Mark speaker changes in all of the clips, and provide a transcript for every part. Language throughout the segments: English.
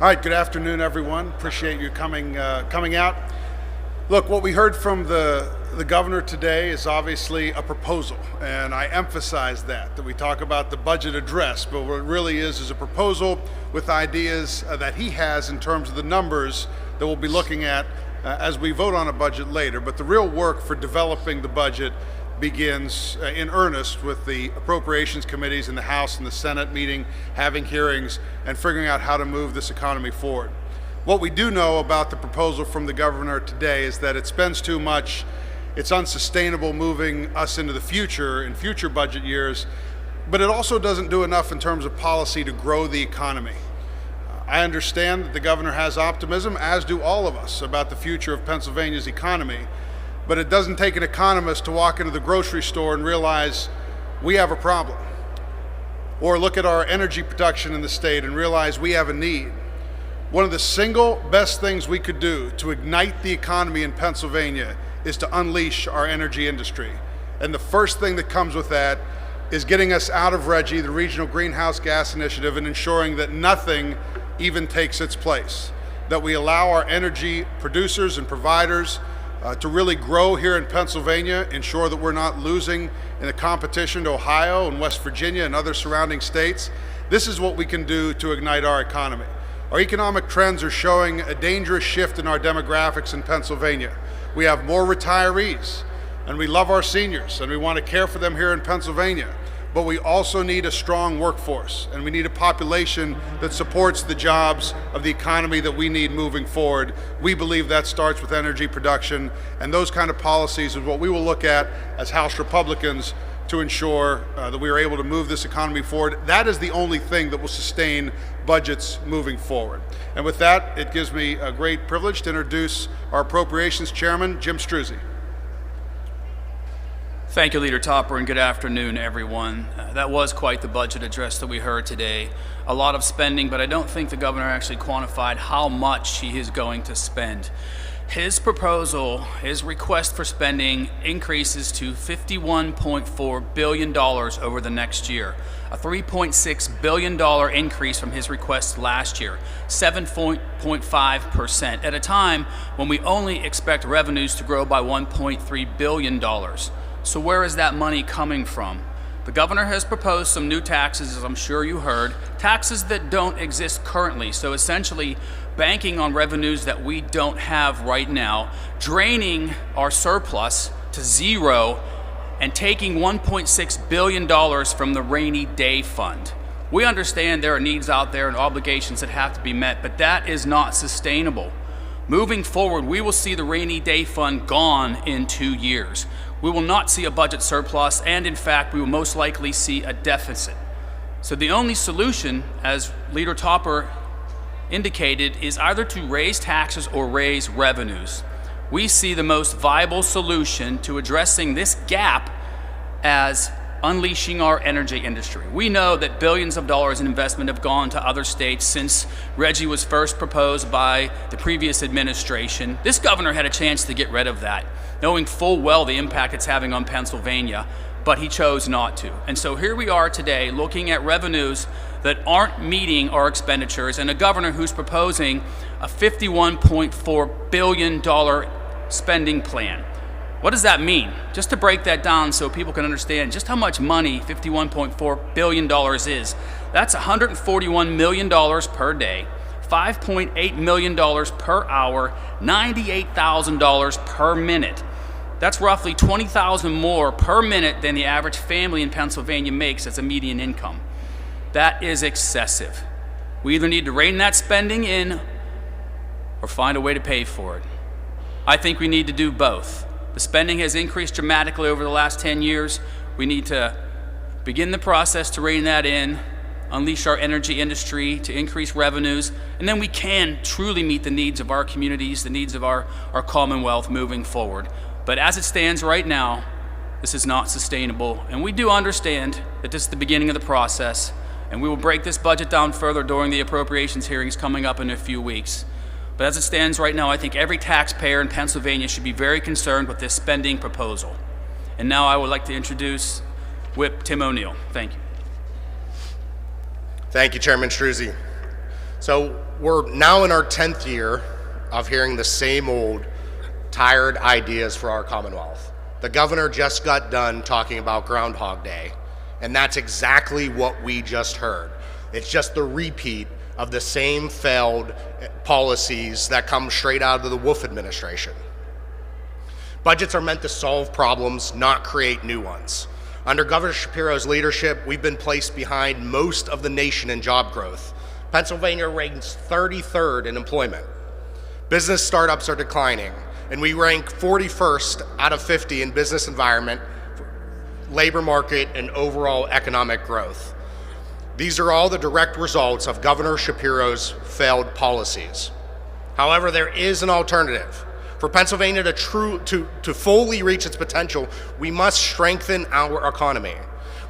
Speaker 1: All right, good afternoon, everyone. Appreciate you coming out. Look, what we heard from the governor today is obviously a proposal, and I emphasize that we talk about the budget address, but what it really is a proposal with ideas that he has in terms of the numbers that we'll be looking at as we vote on a budget later. But the real work for developing the budget begins in earnest with the appropriations committees in the House and the Senate meeting, having hearings, and figuring out how to move this economy forward. What we do know about the proposal from the governor today is that it spends too much, it's unsustainable moving us into the future, in future budget years, but it also doesn't do enough in terms of policy to grow the economy. I understand that the governor has optimism, as do all of us, about the future of Pennsylvania's economy, but it doesn't take an economist to walk into the grocery store and realize we have a problem, or look at our energy production in the state and realize we have a need. One of the single best things we could do to ignite the economy in Pennsylvania is to unleash our energy industry. And the first thing that comes with that is getting us out of RGGI, the Regional Greenhouse Gas Initiative, and ensuring that nothing even takes its place, that we allow our energy producers and providers to really grow here in Pennsylvania, ensure that we're not losing in the competition to Ohio and West Virginia and other surrounding states. This is what we can do to ignite our economy. Our economic trends are showing a dangerous shift in our demographics in Pennsylvania. We have more retirees, and we love our seniors, and we want to care for them here in Pennsylvania. But we also need a strong workforce, and we need a population that supports the jobs of the economy that we need moving forward. We believe that starts with energy production, and those kind of policies is what we will look at as House Republicans to ensure that we are able to move this economy forward. That is the only thing that will sustain budgets moving forward. And with that, it gives me a great privilege to introduce our Appropriations Chairman, Jim Struzzi.
Speaker 2: Thank you, Leader Topper, and good afternoon, everyone. That was quite the budget address that we heard today. A lot of spending, but I don't think the governor actually quantified how much he is going to spend. His proposal, his request for spending increases to $51.4 billion over the next year, a $3.6 billion increase from his request last year, 7.5%, at a time when we only expect revenues to grow by $1.3 billion. So where is that money coming from? The governor has proposed some new taxes, as I'm sure you heard, taxes that don't exist currently. So essentially banking on revenues that we don't have right now, draining our surplus to zero, and taking $1.6 billion from the rainy day fund. We understand there are needs out there and obligations that have to be met, but that is not sustainable. Moving forward, we will see the rainy day fund gone in 2 years. We will not see a budget surplus, and in fact, we will most likely see a deficit. So the only solution, as Leader Topper indicated, is either to raise taxes or raise revenues. We see the most viable solution to addressing this gap as unleashing our energy industry. We know that billions of dollars in investment have gone to other states since RGGI was first proposed by the previous administration. This governor had a chance to get rid of that, knowing full well the impact it's having on Pennsylvania, but he chose not to. And so here we are today looking at revenues that aren't meeting our expenditures, and a governor who's proposing a $51.4 billion spending plan. What does that mean? Just to break that down so people can understand just how much money $51.4 billion is. That's $141 million per day, $5.8 million per hour, $98,000 per minute. That's roughly $20,000 more per minute than the average family in Pennsylvania makes as a median income. That is excessive. We either need to rein that spending in or find a way to pay for it. I think we need to do both. The spending has increased dramatically over the last 10 years. We need to begin the process to rein that in, unleash our energy industry to increase revenues, and then we can truly meet the needs of our communities, the needs of our Commonwealth moving forward. But as it stands right now, this is not sustainable, and we do understand that this is the beginning of the process, and we will break this budget down further during the appropriations hearings coming up in a few weeks. But as it stands right now, I think every taxpayer in Pennsylvania should be very concerned with this spending proposal. And now I would like to introduce Whip Tim O'Neill. Thank you.
Speaker 3: Thank you, Chairman Struzzi. So We're now in our 10th year of hearing the same old tired ideas for our Commonwealth. The governor just got done talking about Groundhog Day, and that's exactly what we just heard. It's just the repeat of the same failed policies that come straight out of the Wolf administration. Budgets are meant to solve problems, not create new ones. Under Governor Shapiro's leadership, we've been placed behind most of the nation in job growth. Pennsylvania ranks 33rd in employment. Business startups are declining, and we rank 41st out of 50 in business environment, labor market, and overall economic growth. These are all the direct results of Governor Shapiro's failed policies. However, there is an alternative. For Pennsylvania to fully reach its potential, we must strengthen our economy.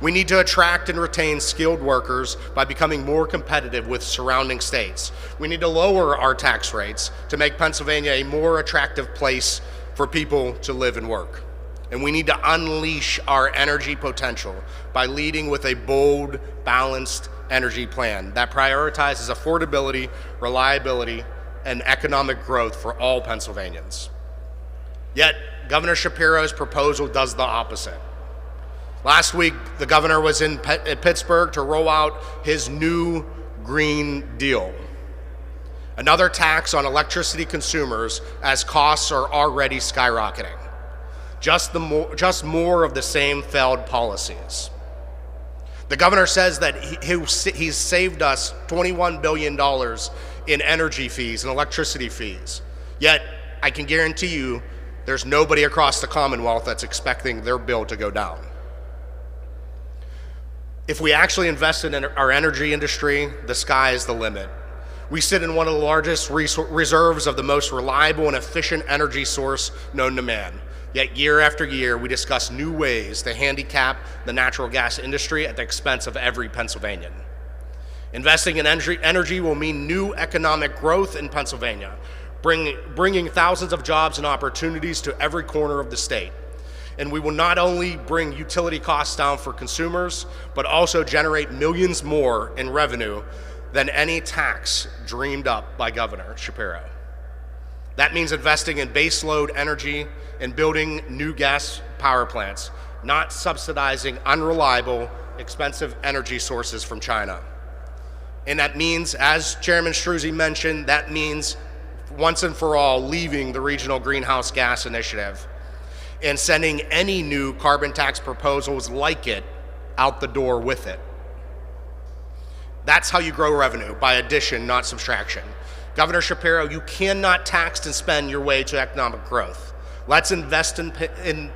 Speaker 3: We need to attract and retain skilled workers by becoming more competitive with surrounding states. We need to lower our tax rates to make Pennsylvania a more attractive place for people to live and work. And we need to unleash our energy potential by leading with a bold, balanced energy plan that prioritizes affordability, reliability, and economic growth for all Pennsylvanians. Yet, Governor Shapiro's proposal does the opposite. Last week, the governor was in Pittsburgh to roll out his new Green Deal, another tax on electricity consumers as costs are already skyrocketing. Just more of the same failed policies. The governor says that he's saved us $21 billion in energy fees and electricity fees. Yet, I can guarantee you there's nobody across the Commonwealth that's expecting their bill to go down. If we actually invest in our energy industry, the sky is the limit. We sit in one of the largest reserves of the most reliable and efficient energy source known to man. Yet year after year, we discuss new ways to handicap the natural gas industry at the expense of every Pennsylvanian. Investing in energy will mean new economic growth in Pennsylvania, bringing thousands of jobs and opportunities to every corner of the state. And we will not only bring utility costs down for consumers, but also generate millions more in revenue than any tax dreamed up by Governor Shapiro. That means investing in baseload energy and building new gas power plants, not subsidizing unreliable, expensive energy sources from China. And that means, as Chairman Struzzi mentioned, that means once and for all leaving the Regional Greenhouse Gas Initiative and sending any new carbon tax proposals like it out the door with it. That's how you grow revenue, by addition, not subtraction. Governor Shapiro, you cannot tax and spend your way to economic growth. Let's invest in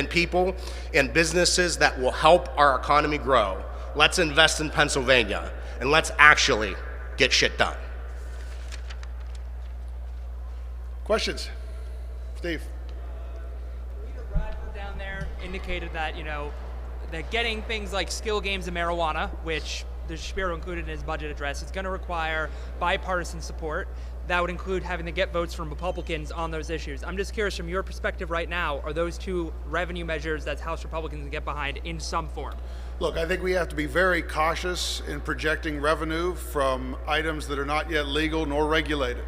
Speaker 3: people and businesses that will help our economy grow. Let's invest in Pennsylvania, and let's actually get shit done.
Speaker 1: Questions? Steve?
Speaker 4: Leader Brad down there indicated that, that getting things like skill games and marijuana, which the Shapiro included in his budget address, it's going to require bipartisan support. That would include having to get votes from Republicans on those issues. I'm just curious, from your perspective right now, are those two revenue measures that House Republicans can get behind in some form?
Speaker 1: Look, I think we have to be very cautious in projecting revenue from items that are not yet legal nor regulated.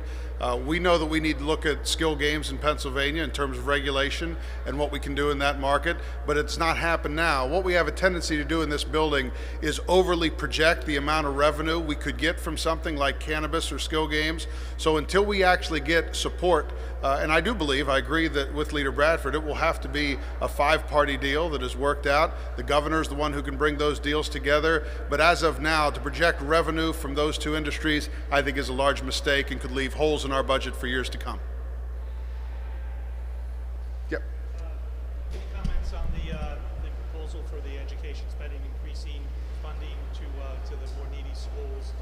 Speaker 1: We know that we need to look at skill games in Pennsylvania in terms of regulation and what we can do in that market, but it's not happened now. What we have a tendency to do in this building is overly project the amount of revenue we could get from something like cannabis or skill games. So until we actually get support, and I do believe, I agree that with Leader Bradford, it will have to be a five-party deal that is worked out. The governor is the one who can bring those deals together. But as of now, to project revenue from those two industries, I think is a large mistake and could leave holes in our budget for years to come. Yep.
Speaker 5: Any comments on the proposal for the education spending, increasing funding to the more needy schools?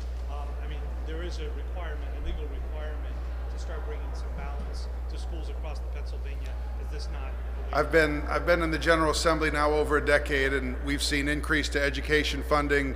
Speaker 5: There is a requirement, a legal requirement, to start bringing some balance to schools across Pennsylvania. Is this not?
Speaker 1: I've been in the General Assembly now over a decade, and we've seen increase to education funding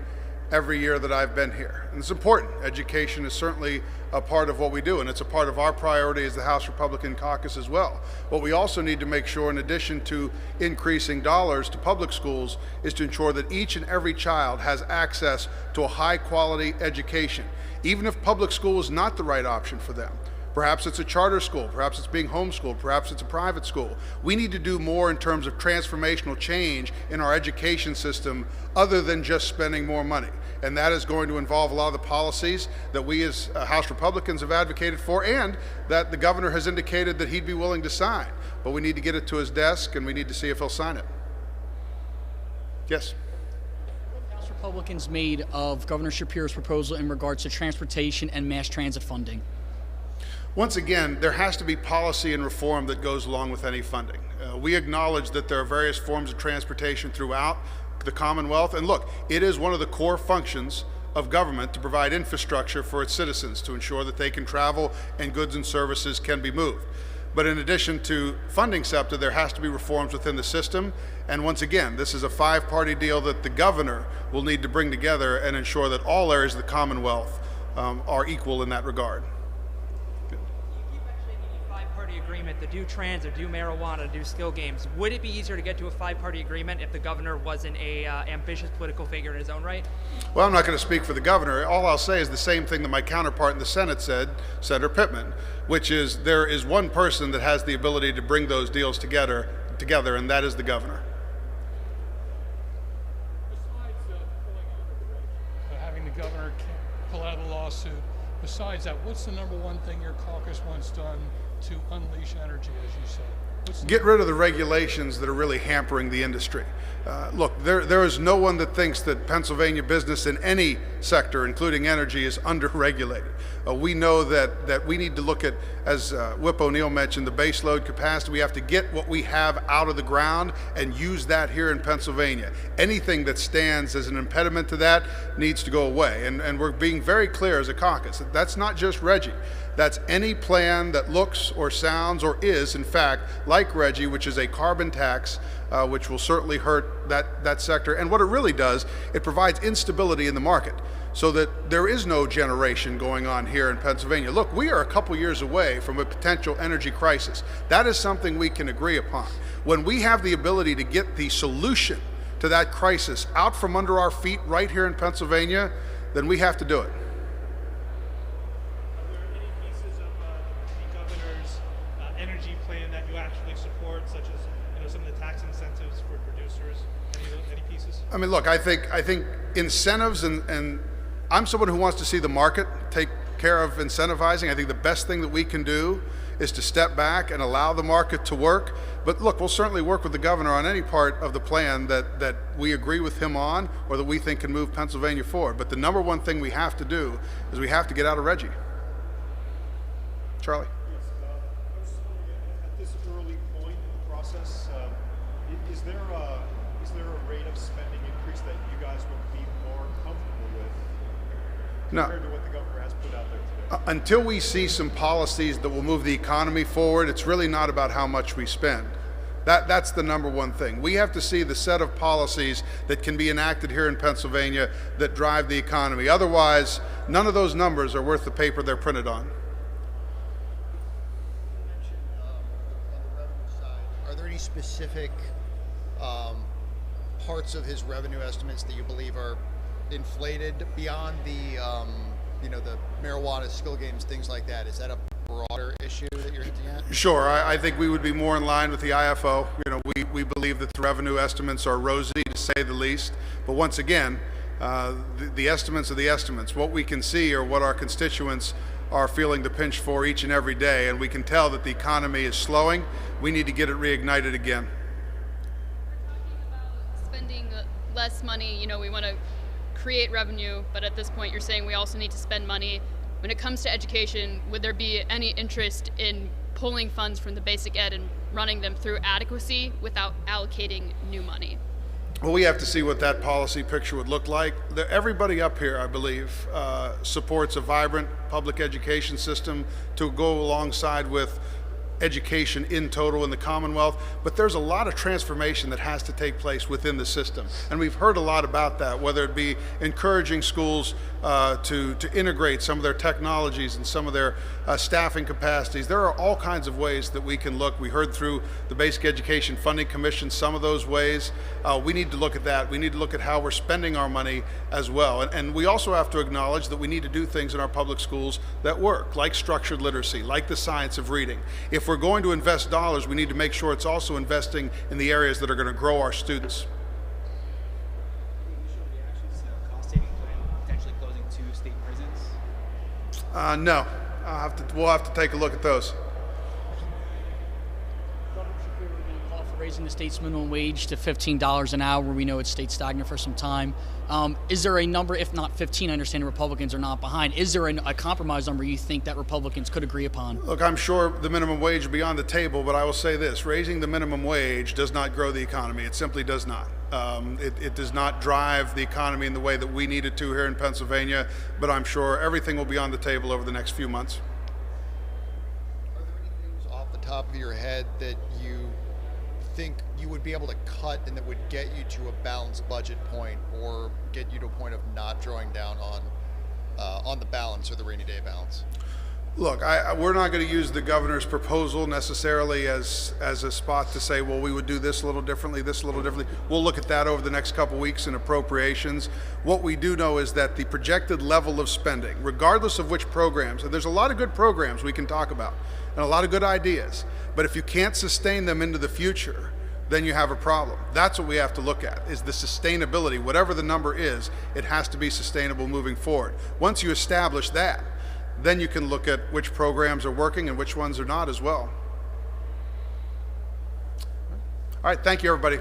Speaker 1: every year that I've been here. And it's important. Education is certainly a part of what we do, and it's a part of our priority as the House Republican Caucus as well. What we also need to make sure, in addition to increasing dollars to public schools, is to ensure that each and every child has access to a high-quality education, even if public school is not the right option for them. Perhaps it's a charter school, perhaps it's being homeschooled, perhaps it's a private school. We need to do more in terms of transformational change in our education system other than just spending more money. And that is going to involve a lot of the policies that we as House Republicans have advocated for, and that the governor has indicated that he'd be willing to sign. But we need to get it to his desk, and we need to see if he'll sign it. Yes?
Speaker 6: House Republicans made of Governor Shapiro's proposal in regards to transportation and mass transit funding?
Speaker 1: Once again, there has to be policy and reform that goes along with any funding. We acknowledge that there are various forms of transportation throughout the Commonwealth, and look, it is one of the core functions of government to provide infrastructure for its citizens to ensure that they can travel and goods and services can be moved. But in addition to funding SEPTA, there has to be reforms within the system, and once again, this is a five-party deal that the governor will need to bring together and ensure that all areas of the Commonwealth are equal in that regard.
Speaker 4: Agreement to do trans or do marijuana, do skill games. Would it be easier to get to a five-party agreement if the governor wasn't a ambitious political figure in his own right?
Speaker 1: Well, I'm not going to speak for the governor. All I'll say is the same thing that my counterpart in the Senate said, Senator Pittman, which is there is one person that has the ability to bring those deals together, and that is the governor.
Speaker 7: Besides pulling out of the race, having the governor pull out of the lawsuit, besides that, what's the number one thing your caucus wants done to unleash energy, as you said?
Speaker 1: Get rid of the regulations that are really hampering the industry. Look, there is no one that thinks that Pennsylvania business in any sector, including energy, is under-regulated. We know that we need to look at, as Whip O'Neill mentioned, the base load capacity. We have to get what we have out of the ground and use that here in Pennsylvania. Anything that stands as an impediment to that needs to go away. And we're being very clear as a caucus that that's not just Reggie. That's any plan that looks or sounds or is, in fact, like Reggie, which is a carbon tax, which will certainly hurt that sector. And what it really does, it provides instability in the market so that there is no generation going on here in Pennsylvania. Look, we are a couple years away from a potential energy crisis. That is something we can agree upon. When we have the ability to get the solution to that crisis out from under our feet right here in Pennsylvania, then we have to do it.
Speaker 5: Energy plan that you actually support, such as some of the tax incentives for producers? Any pieces?
Speaker 1: I mean, look, I think incentives, and I'm someone who wants to see the market take care of incentivizing. I think the best thing that we can do is to step back and allow the market to work. But look, we'll certainly work with the governor on any part of the plan that we agree with him on or that we think can move Pennsylvania forward. But the number one thing we have to do is we have to get out of Reggie. Charlie?
Speaker 8: At this early point in the process, is there a rate of spending increase that you guys would be more comfortable with compared to what the governor has put out there today?
Speaker 1: Until we see some policies that will move the economy forward, it's really not about how much we spend. That's the number one thing. We have to see the set of policies that can be enacted here in Pennsylvania that drive the economy. Otherwise, none of those numbers are worth the paper they're printed on.
Speaker 9: Are there any specific parts of his revenue estimates that you believe are inflated beyond the the marijuana, skill games, things like that? Is that a broader issue that you're hinting at?
Speaker 1: Sure, I think we would be more in line with the IFO. We believe that the revenue estimates are rosy, to say the least. But once again, the estimates are the estimates. What we can see are what our constituents are feeling the pinch for each and every day, and we can tell that the economy is slowing. We need to get it reignited again.
Speaker 10: We're talking about spending less money. We want to create revenue, but at this point you're saying we also need to spend money. When it comes to education, would there be any interest in pulling funds from the basic ed and running them through adequacy without allocating new money?
Speaker 1: Well, we have to see what that policy picture would look like. Everybody up here, I believe, supports a vibrant public education system to go alongside with education in total in the Commonwealth, but there's a lot of transformation that has to take place within the system. And we've heard a lot about that, whether it be encouraging schools to integrate some of their technologies and some of their staffing capacities. There are all kinds of ways that we can look. We heard through the Basic Education Funding Commission some of those ways. We need to look at that. We need to look at how we're spending our money as well. And we also have to acknowledge that we need to do things in our public schools that work, like structured literacy, like the science of reading. If we're going to invest dollars, we need to make sure it's also investing in the areas that are going to grow our students.
Speaker 11: Cost-saving plan potentially closing 2 state prisons?
Speaker 1: No, we'll have to take a look at those.
Speaker 6: Call for raising the state's minimum wage to $15 an hour. We know it's stayed stagnant for some time. Is there a number, if not 15, I understand the Republicans are not behind, is there a compromise number you think that Republicans could agree upon?
Speaker 1: Look, I'm sure the minimum wage will be on the table, but I will say this, raising the minimum wage does not grow the economy. It simply does not. It does not drive the economy in the way that we need it to here in Pennsylvania, but I'm sure everything will be on the table over the next few months.
Speaker 9: Are there any things off the top of your head that you think you would be able to cut and that would get you to a balanced budget point or get you to a point of not drawing down on the balance or the rainy day balance?
Speaker 1: Look, we're not going to use the governor's proposal necessarily as a spot to say, well, we would do this a little differently, this a little differently. We'll look at that over the next couple weeks in appropriations. What we do know is that the projected level of spending, regardless of which programs, and there's a lot of good programs we can talk about and a lot of good ideas, but if you can't sustain them into the future, then you have a problem. That's what we have to look at, is the sustainability. Whatever the number is, it has to be sustainable moving forward. Once you establish that, then you can look at which programs are working and which ones are not as well. All right, thank you, everybody.